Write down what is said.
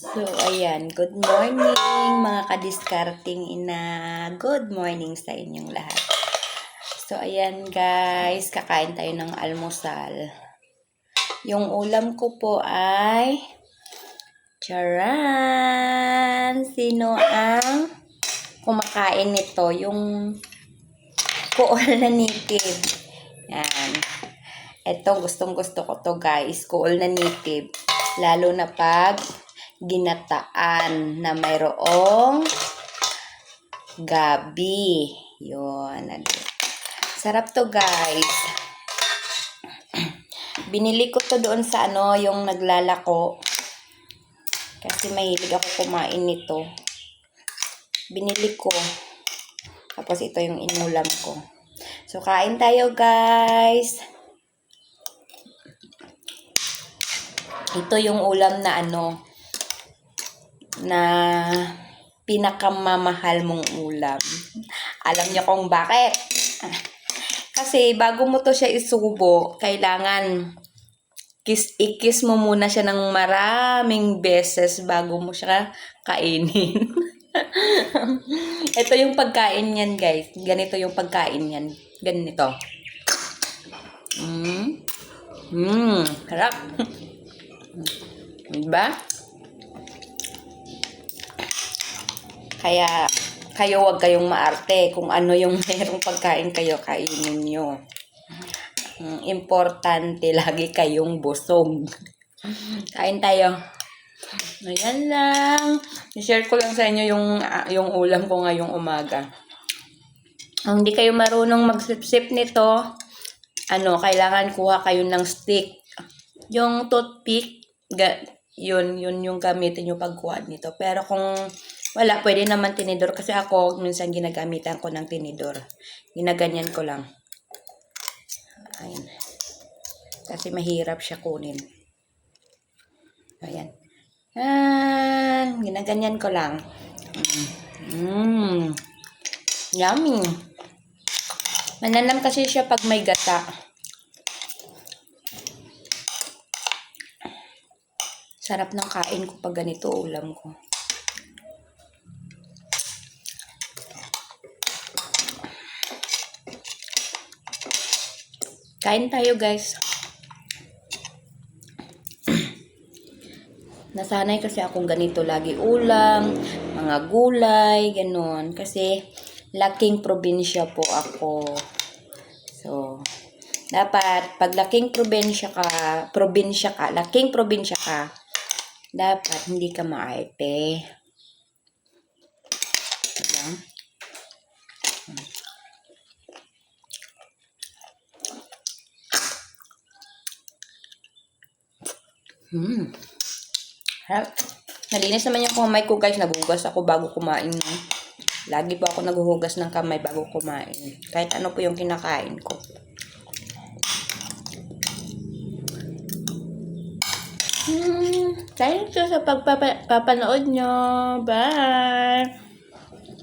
So, ayan. Good morning, mga kadiskarting ina. Good morning sa inyong lahat. So, ayan guys. Kakain tayo ng almusal. Yung ulam ko po ay charan! Sino ang kumakain nito? Yung kuol na native. Yan. Ito, gustong-gusto ko to guys. Kuol na native. Lalo na pag ginataan na mayroong gabi. Yun. Sarap to guys. Binili ko to doon sa yung naglalako. Kasi mahilig ako kumain nito. Binili ko. Tapos ito yung inulam ko. So, kain tayo guys. Ito yung ulam na na pinakamamahal mong ulam. Alam niyo kung bakit? Kasi bago mo to siya isubo, kailangan i-kiss mo muna siya ng maraming beses bago mo siya kainin. Ito yung pagkain niyan, guys. Ganito yung pagkain niyan. Ganito. Harap. Diba? Kaya, kayo wag kayong maarte kung ano yung merong pagkain kayo, kainin nyo. Importante, lagi kayong busog. Kain tayo. Ayan lang. I-share ko lang sa inyo yung ulam ko ngayong umaga. Kung hindi kayo marunong magsip-sip nito, kailangan kuha kayo ng stick. Yung toothpick, yun yung gamitin nyo pagkuha nito. Pero kung wala, pwede naman tinidor. Kasi ako, minsan ginagamitan ko ng tinidor. Ginaganyan ko lang. Ayan. Kasi mahirap siya kunin. Ayan. Ginaganyan ko lang. Yummy. Mananam kasi siya pag may gata. Sarap ng kain ko pag ganito ulam ko. Kain tayo guys. Nasanay kasi akong ganito lagi ulam, mga gulay, ganun. Kasi laking probinsya po ako. So, dapat pag laking probinsya ka, dapat hindi ka maarte. Diba? Nalinis naman yung kamay ko guys. Naghugas ako bago kumain. Lagi po ako naghuhugas ng kamay bago kumain. Kahit ano po yung kinakain ko. Thank you sa pagpapanood nyo. Bye!